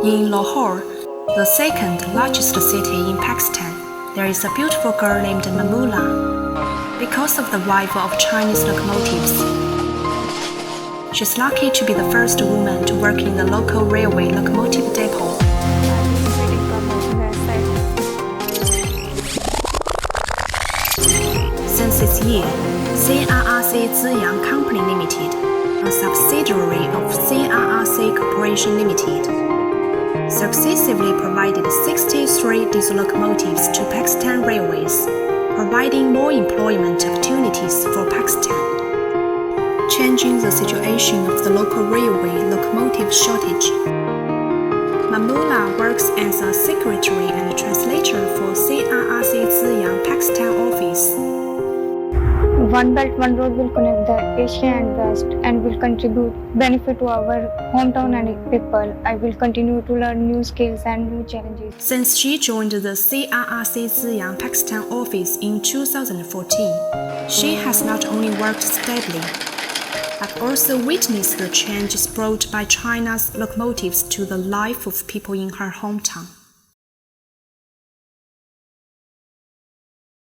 In Lahore, the second largest city in Pakistan, there is a beautiful girl named Mamula. Because of the arrival of Chinese locomotives, she's lucky to be the first woman to work in the local railway locomotive depot. Since its year, CRRC-BELT Company Limited, a subsidiary of CRRC Corporation Limited, successively provided 63 diesel locomotives to Pakistan Railways, providing more employment opportunities for Pakistan, changing the situation of the local railway locomotive shortage. Mamula works as a secretary and translator for CRRC-BELT Pakistan office. One Belt, One Road will connect the Asia and West and will contribute benefit to our hometown and people. I will continue to learn new skills and new challenges. Since she joined the CRRC-BELT Pakistan office in 2014, she has not only worked steadily, but also witnessed the changes brought by China's locomotives to the life of people in her hometown.